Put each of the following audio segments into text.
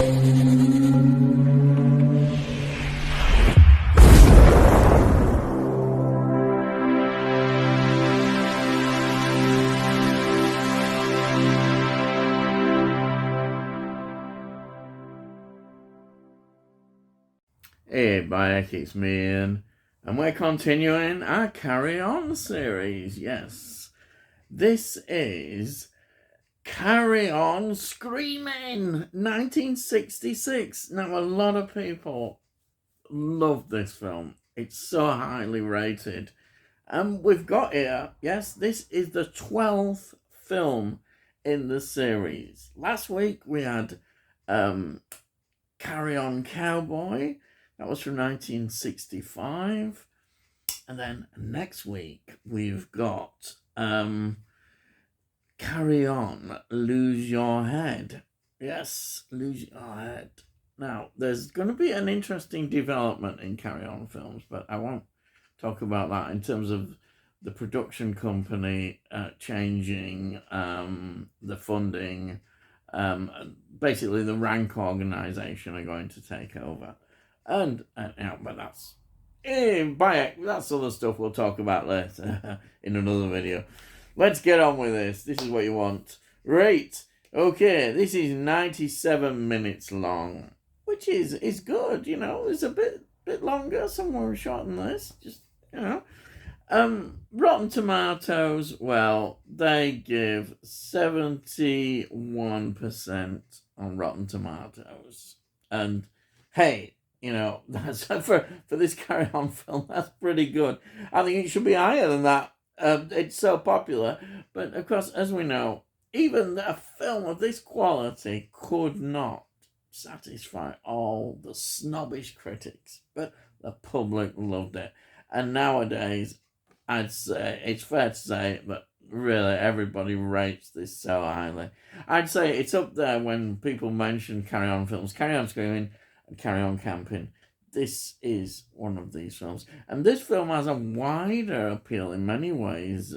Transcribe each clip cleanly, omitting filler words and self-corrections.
Hey, Bayek, it's me, Ian, and we're continuing our Carry On series. Yes, this is Carry On Screaming 1966. Now, a lot of people love this film, it's so highly rated. And we've got here, yes, this is the 12th film in the series. Last week we had Carry On Cowboy. That was from 1965. And then next week we've got Carry On, Lose Your Head. Yes, Lose Your Head. Now, there's going to be an interesting development in Carry On films, but I won't talk about that in terms of the production company changing, the funding. Basically, the Rank organisation are going to take over. And but that's that's other stuff we'll talk about later in another video. Let's get on with this. This is what you want. Right. Okay, this is 97 minutes long, which is good, you know. It's a bit longer, somewhere shorter than this. Just, you know. Rotten Tomatoes, well, they give 71% on Rotten Tomatoes. And hey, you know, that's for this Carry On film, that's pretty good. I think it should be higher than that. It's so popular. But of course, as we know, even a film of this quality could not satisfy all the snobbish critics. But the public loved it. And nowadays, I'd say it's fair to say that really everybody rates this so highly. I'd say it's up there when people mention Carry On films, Carry On Screaming and Carry On Camping. This is one of these films. And this film has a wider appeal in many ways.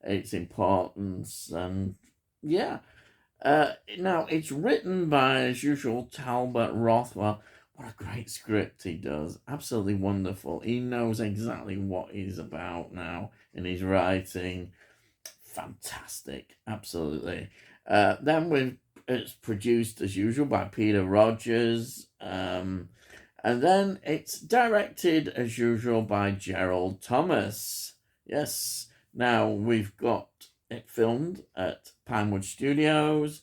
Its importance and yeah. Now, it's written by, as usual, Talbot Rothwell. What a great script he does. Absolutely wonderful. He knows exactly what he's about now in his writing. Fantastic. Absolutely. Then it's produced, as usual, by Peter Rogers. And then it's directed, as usual, by Gerald Thomas. Yes. Now, we've got it filmed at Pinewood Studios.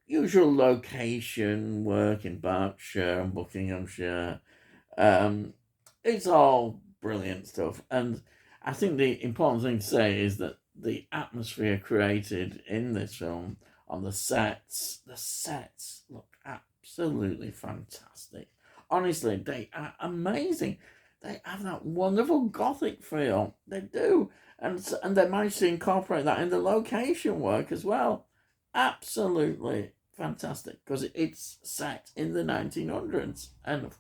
Usual location work in Berkshire and Buckinghamshire. It's all brilliant stuff. And I think the important thing to say is that the atmosphere created in this film on the sets look absolutely fantastic. Honestly, they are amazing. They have that wonderful gothic feel. They do. And they managed to incorporate that in the location work as well. Absolutely fantastic, because it's set in the 1900s and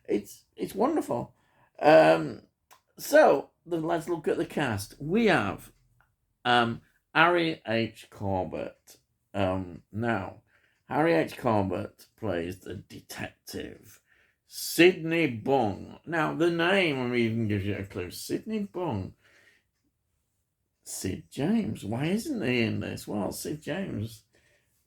it's wonderful. So let's look at the cast. We have Harry H. Corbett. Now, Harry H. Corbett plays the detective Sidney Bung. Now, the name even gives you a clue. Sidney Bung. Sid James. Why isn't he in this? Well, Sid James,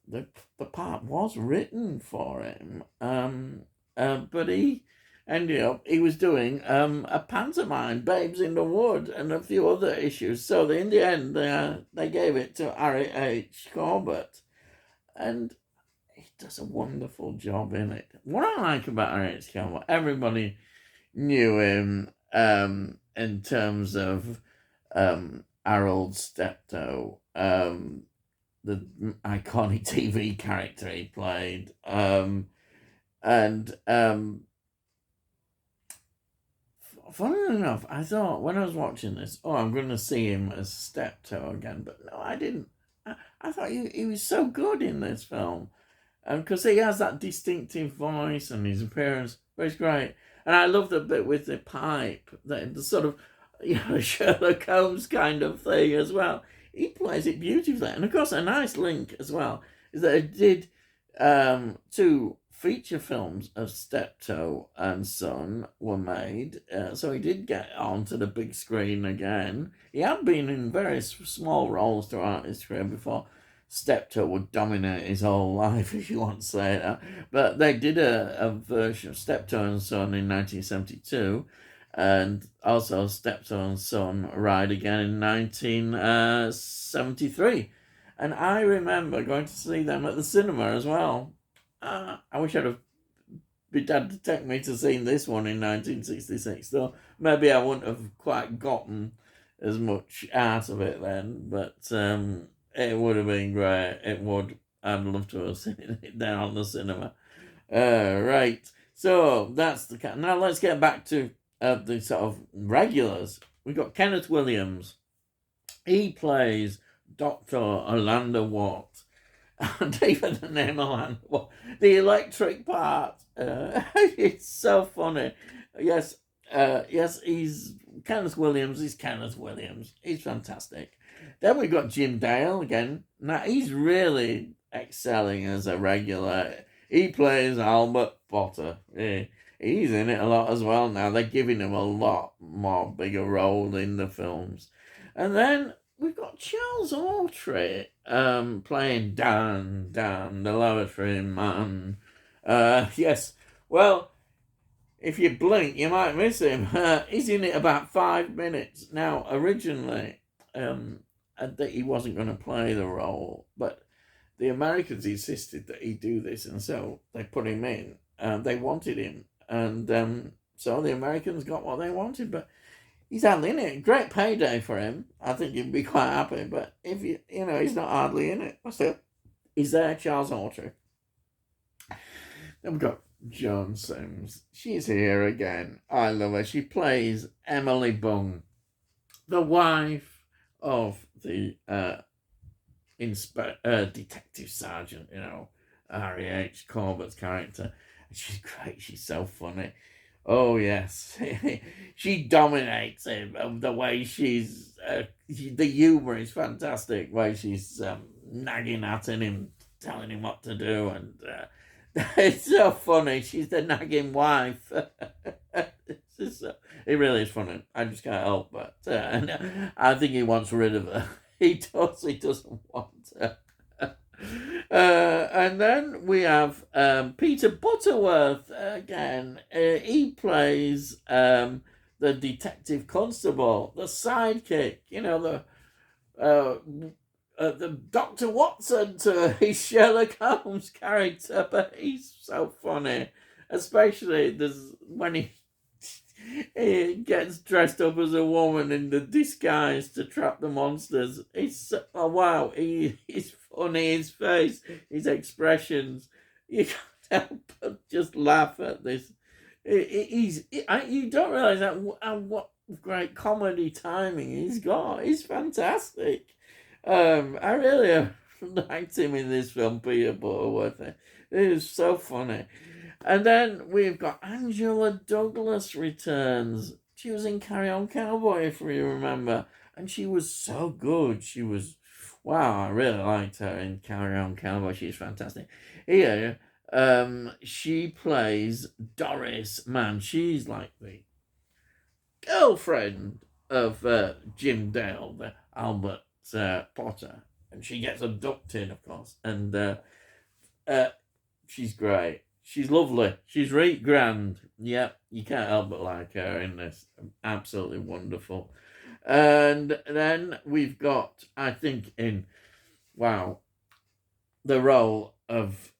the part was written for him, but he ended up, he was doing a pantomime, Babes in the Wood, and a few other issues. So in the end, they gave it to Harry H. Corbett, and he does a wonderful job in it. What I like about Harry H. Corbett, everybody knew him in terms of Harold Steptoe, the iconic TV character he played, and funnily enough, I thought when I was watching this, I'm going to see him as Steptoe again, but no, I didn't. I thought he was so good in this film, because he has that distinctive voice and his appearance, but it's great. And I love the bit with the pipe, the sort of, Sherlock Holmes kind of thing as well. He plays it beautifully. And of course, a nice link as well is that it did Two feature films of Steptoe and Son were made, so he did get onto the big screen again. He had been in various small roles throughout his career before Steptoe would dominate his whole life, if you want to say that. But they did a version of Steptoe and Son in 1972, and also Steptoe and Son Ride Again in 1973. And I remember going to see them at the cinema as well. I wish I'd have been dad to take me to see this one in 1966, though maybe I wouldn't have quite gotten as much out of it then, but it would have been great. It would. I'd love to have seen it down on the cinema. Right. So that's the cat. Now let's get back to the sort of regulars. We've got Kenneth Williams. He plays Dr. Orlando Watt. And even the name Orlando Watt. The electric part. It's so funny. Yes, he's Kenneth Williams. He's Kenneth Williams. He's fantastic. Then we've got Jim Dale again. Now, he's really excelling as a regular. He plays Albert Potter. He's in it a lot as well now. They're giving him a lot more bigger role in the films. And then we've got Charles Autry playing Dan, the lavatory man. Yes, well, if you blink, you might miss him. He's in it about 5 minutes. Now, originally, that he wasn't going to play the role, but the Americans insisted that he do this, and so they put him in. They wanted him, and so the Americans got what they wanted, but he's hardly in it. Great payday for him. I think he'd be quite happy, but if he's not hardly in it. Still, he's there, Charles Autry. Then we've got Joan Sims. She's here again. I love her. She plays Emily Bung, the wife of the detective sergeant, Harry H. Corbett's character. She's great. She's so funny. Oh, yes. She dominates him. The way the humour is fantastic. The way she's nagging at him, telling him what to do. And it's so funny. She's the nagging wife. It really is funny. I just can't help but. I think he wants rid of her. He doesn't want her. And then we have Peter Butterworth again. He plays the detective constable, the sidekick, the Dr. Watson to his Sherlock Holmes character, but he's so funny, especially when he gets dressed up as a woman in the disguise to trap the monsters. He's wow, he's funny, his face, his expressions. You can't help but just laugh at this. You don't realise what great comedy timing he's got. He's fantastic. I really liked him in this film, Peter Butterworth. It is so funny. And then we've got Angela Douglas returns. She was in Carry On Cowboy, if you remember. And she was so good. Wow, I really liked her in Carry On Cowboy. She's fantastic. Here, she plays Doris Mann. She's like the girlfriend of Jim Dale, the Albert Potter. And she gets abducted, of course. And she's great. She's lovely. She's really grand. Yep, you can't help but like her in this. Absolutely wonderful. And then we've got, I think, the role of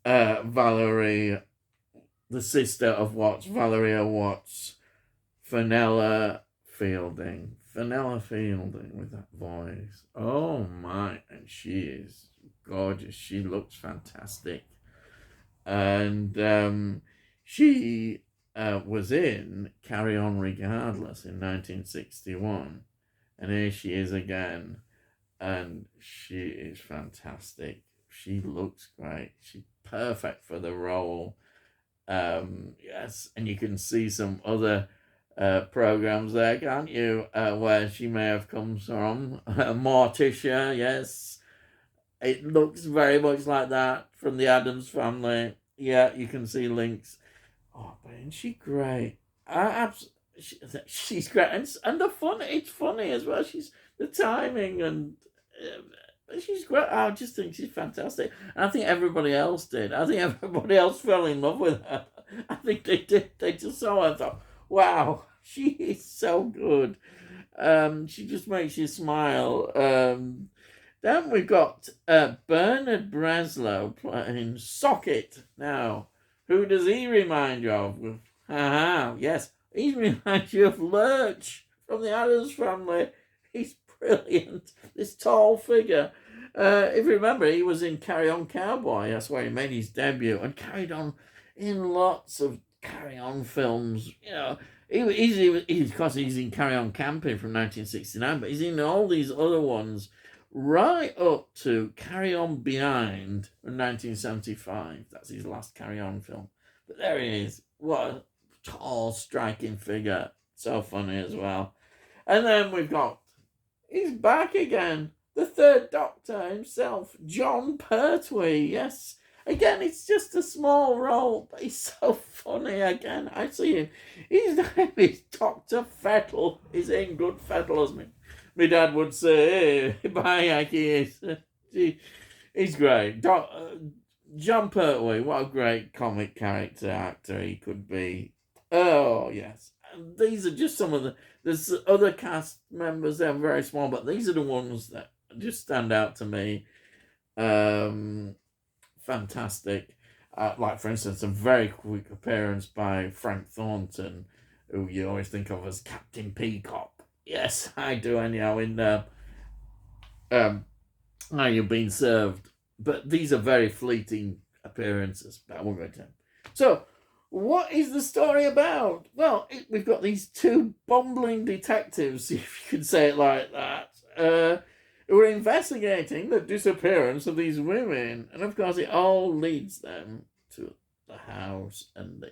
Valerie, the sister of Watts, Valeria Watts, Fenella Fielding. Fenella Fielding with that voice. Oh my, and she is gorgeous. She looks fantastic. And she was in Carry On Regardless in 1961. And here she is again. And she is fantastic. She looks great. She's perfect for the role. Yes, and you can see some other programs there, can't you? Where she may have come from. Morticia, yes. It looks very much like that from the Addams Family. Yeah, you can see links. Oh, but isn't she great? She's great, and the fun. It's funny as well. She's the timing and. She's great. I just think she's fantastic. And I think everybody else did. I think everybody else fell in love with her. I think they did. They just saw her and thought, wow, she is so good. She just makes you smile. Then we've got Bernard Breslow playing Socket. Now, who does he remind you of? Yes, he reminds you of Lurch from the Addams Family. He's brilliant. This tall figure. If you remember, he was in Carry On Cowboy. That's where he made his debut and carried on in lots of Carry On films. You know, he's in Carry On Camping from 1969, but he's in all these other ones right up to Carry On Behind from 1975. That's his last Carry On film. But there he is. What a tall, striking figure. So funny as well. And then we've got, he's back again. The Third Doctor himself, Jon Pertwee. Yes. Again, it's just a small role, but he's so funny again. I see him. His name is Dr. Fettle. He's in Good Fettle, as my dad would say. Hey, bye, Yankee. He's great. Jon Pertwee, what a great comic character actor he could be. Oh, yes. And these are just some of the... There's other cast members, they're very small, but these are the ones that just stand out to me. Fantastic. Like, for instance, a very quick appearance by Frank Thornton, who you always think of as Captain Peacock. Yes, I do, anyhow, in How You've Been Served. But these are very fleeting appearances, but I won't go to them. So, what is the story about? Well, we've got these two bumbling detectives, if you could say it like that, who are investigating the disappearance of these women. And of course, it all leads them to the house and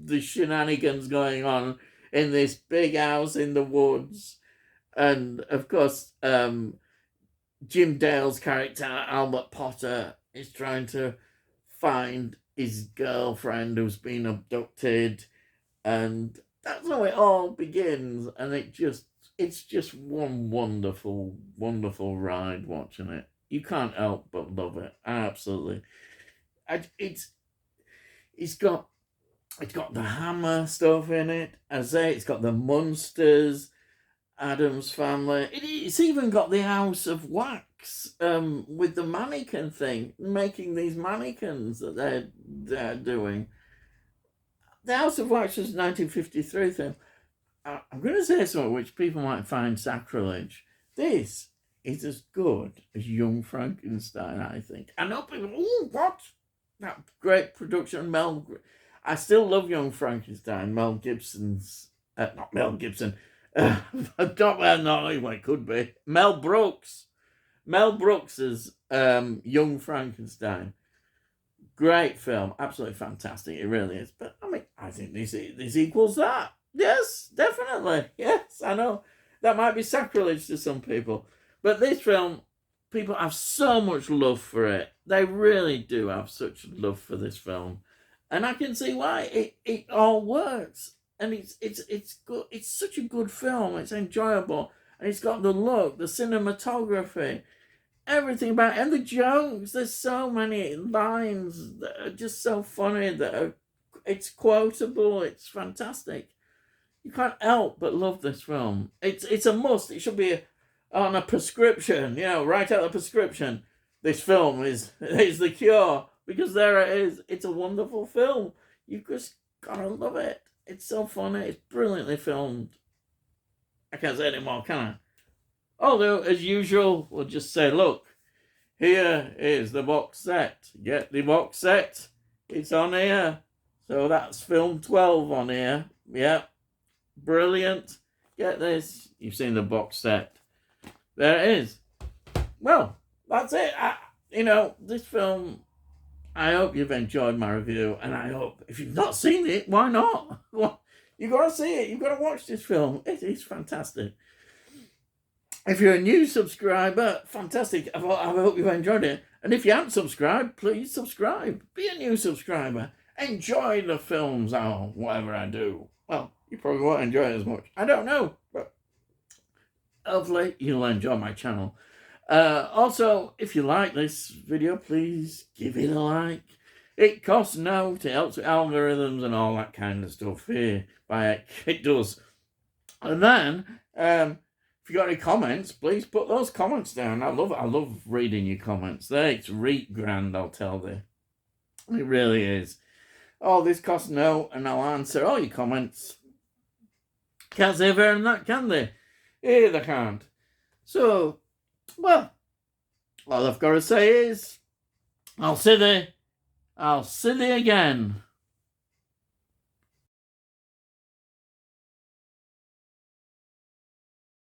the shenanigans going on in this big house in the woods. And of course, Jim Dale's character, Albert Potter, is trying to find his girlfriend who's been abducted. And that's how it all begins. And it's just one wonderful, wonderful ride watching it. You can't help but love it. Absolutely. It's got the Hammer stuff in it. As I say, it's got the Munsters, Addams Family. It's even got the House of Wax with the mannequin thing, making these mannequins that they're doing. The House of Wax was a 1953 thing. I'm going to say something which people might find sacrilege. This is as good as Young Frankenstein, I think. I know people, what? That great production, I still love Young Frankenstein, Mel Gibson's, not Mel Gibson, it could be, Mel Brooks. Mel Brooks's Young Frankenstein. Great film, absolutely fantastic, it really is. But I mean, I think this equals that. Yes, definitely. Yes, I know. That might be sacrilege to some people. But this film, people have so much love for it. They really do have such love for this film. And I can see why. It all works. And it's good. It's such a good film. It's enjoyable. And it's got the look, the cinematography, everything about it. And the jokes. There's so many lines that are just so funny. It's quotable. It's fantastic. You can't help but love this film. It's a must. It should be on a prescription. You know, write out a prescription. This film is the cure. Because there it is. It's a wonderful film. You just gotta love it. It's so funny. It's brilliantly filmed. I can't say anymore, can I? Although, as usual, we'll just say, look, here is the box set. Get the box set. It's on here. So that's film 12 on here. Yep. Brilliant. Get this. You've seen the box set. There it is. Well, that's it. This film, I hope you've enjoyed my review, and I hope, if you've not seen it, why not? Well, you've got to see it. You've got to watch this film. It is fantastic. If you're a new subscriber, fantastic. I hope you've enjoyed it. And if you haven't subscribed, please subscribe. Be a new subscriber. Enjoy the films or whatever I do. Well, you probably won't enjoy it as much. I don't know. But hopefully you'll enjoy my channel. Also, if you like this video, please give it a like. It costs no to help with algorithms and all that kind of stuff here. It does. And then, if you got any comments, please put those comments down. I love reading your comments. It's really grand, I'll tell you. It really is. Oh, this costs no, and I'll answer all your comments. Can't say better than that, can they? Yeah, they can't. So, well, all I've got to say is, I'll see thee again.